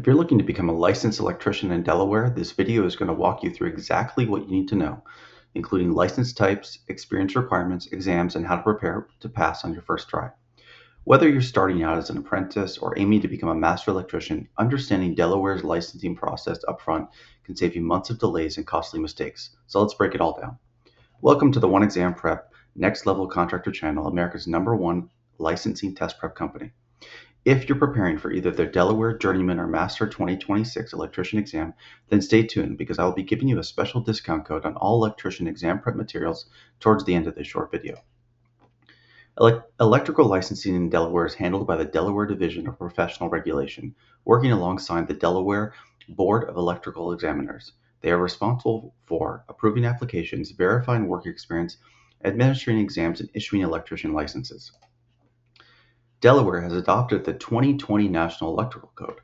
If you're looking to become a licensed electrician in Delaware, this video is going to walk you through exactly what you need to know, including license types, experience requirements, exams, and how to prepare to pass on your first try. Whether you're starting out as an apprentice or aiming to become a master electrician, understanding Delaware's licensing process upfront can save you months of delays and costly mistakes. So let's break it all down. Welcome to the One Exam Prep Next Level Contractor channel, America's #1 licensing test prep company. If you're preparing for either the Delaware Journeyman or Master 2026 electrician exam, then stay tuned because I will be giving you a special discount code on all electrician exam prep materials towards the end of this short video. Electrical licensing in Delaware is handled by the Delaware Division of Professional Regulation, working alongside the Delaware Board of Electrical Examiners. They are responsible for approving applications, verifying work experience, administering exams, and issuing electrician licenses. Delaware has adopted the 2020 National Electrical Code.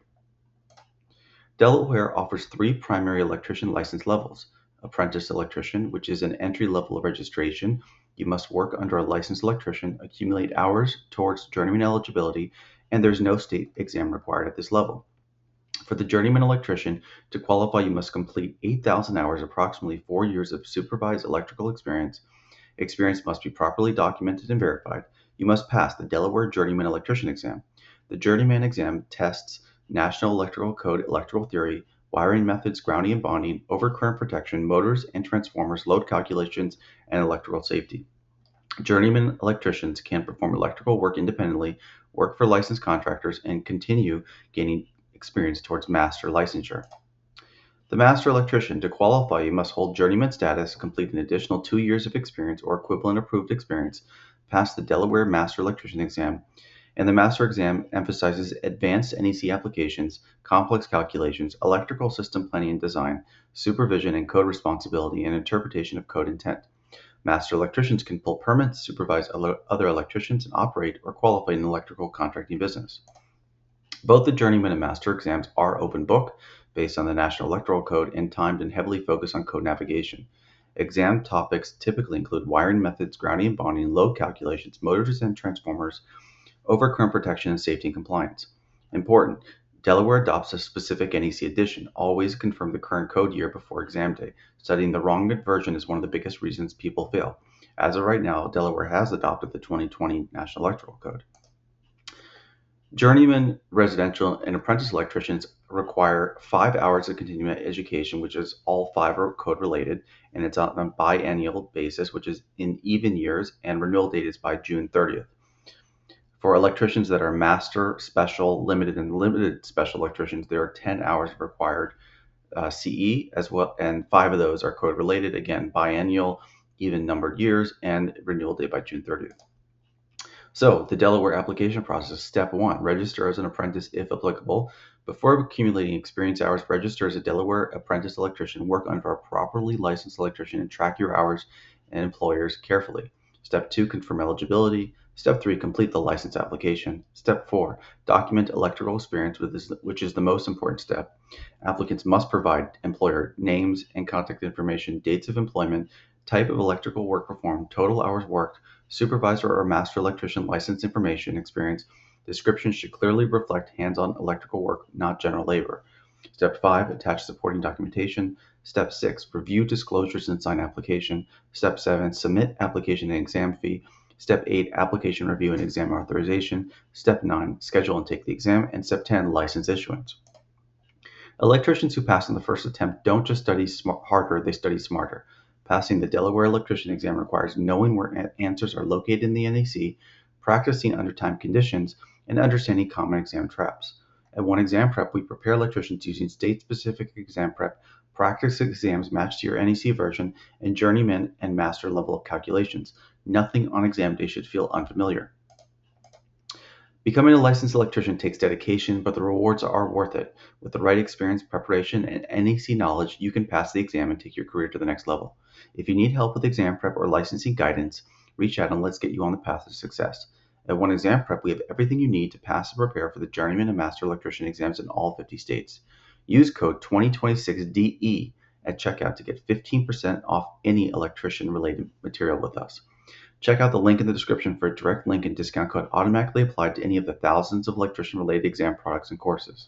Delaware offers 3 primary electrician license levels: Apprentice Electrician, which is an entry-level registration. You must work under a licensed electrician, accumulate hours towards Journeyman eligibility, and there's no state exam required at this level. For the Journeyman Electrician, to qualify, you must complete 8,000 hours, approximately 4 years of supervised electrical experience. Experience must be properly documented and verified. You must pass the Delaware Journeyman Electrician exam. The Journeyman exam tests National Electrical Code electrical theory, wiring methods, grounding and bonding, overcurrent protection, motors and transformers, load calculations, and electrical safety. Journeyman electricians can perform electrical work independently, work for licensed contractors, and continue gaining experience towards master licensure. The Master Electrician, to qualify, you must hold Journeyman status, complete an additional 2 years of experience or equivalent approved experience, pass the Delaware Master Electrician exam, and the Master exam emphasizes advanced NEC applications, complex calculations, electrical system planning and design, supervision and code responsibility, and interpretation of code intent. Master electricians can pull permits, supervise other electricians, and operate or qualify in the electrical contracting business. Both the Journeyman and Master exams are open book, based on the National Electrical Code, and timed and heavily focused on code navigation. Exam topics typically include wiring methods, grounding and bonding, load calculations, motors and transformers, overcurrent protection, and safety and compliance. Important: Delaware adopts a specific NEC edition. Always confirm the current code year before exam day. Studying the wrong version is one of the biggest reasons people fail. As of right now, Delaware has adopted the 2020 National Electrical Code. Journeyman, residential, and apprentice electricians require 5 hours of continuing education, which is all 5 are code related, and it's on a biennial basis, which is in even years, and renewal date is by June 30th. For electricians that are master, special, limited, and limited special electricians, there are 10 hours required CE as well, and 5 of those are code related, again, biennial, even numbered years, and renewal date by June 30th. So, the Delaware application process. Step 1, register as an apprentice if applicable. Before accumulating experience hours, register as a Delaware apprentice electrician, work under a properly licensed electrician, and track your hours and employers carefully. Step 2, confirm eligibility. Step 3, complete the license application. Step 4, document electrical experience, which is the most important step. Applicants must provide employer names and contact information, dates of employment, type of electrical work performed, total hours worked, supervisor or master electrician license information, experience. Description should clearly reflect hands-on electrical work, not general labor. Step 5, attach supporting documentation. Step 6, review disclosures and sign application. Step 7, submit application and exam fee. Step 8, application review and exam authorization. Step 9, schedule and take the exam. And Step 10, license issuance. Electricians who pass on the first attempt don't just study harder, they study smarter. Passing the Delaware Electrician exam requires knowing where answers are located in the NEC, practicing under time conditions, and understanding common exam traps. At One Exam Prep, we prepare electricians using state-specific exam prep, practice exams matched to your NEC version, and Journeyman and Master level of calculations. Nothing on exam day should feel unfamiliar. Becoming a licensed electrician takes dedication, but the rewards are worth it. With the right experience, preparation, and NEC knowledge, you can pass the exam and take your career to the next level. If you need help with exam prep or licensing guidance, reach out and let's get you on the path to success. At One Exam Prep, we have everything you need to pass and prepare for the Journeyman and Master Electrician exams in all 50 states. Use code 2026DE at checkout to get 15% off any electrician-related material with us. Check out the link in the description for a direct link and discount code automatically applied to any of the thousands of electrician-related exam products and courses.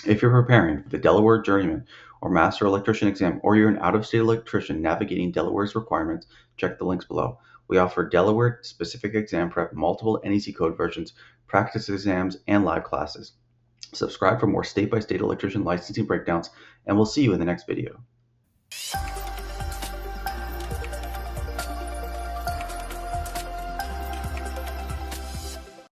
If you're preparing for the Delaware Journeyman or Master Electrician exam, or you're an out-of-state electrician navigating Delaware's requirements, check the links below. We offer Delaware-specific exam prep, multiple NEC code versions, practice exams, and live classes. Subscribe for more state-by-state electrician licensing breakdowns, and we'll see you in the next video.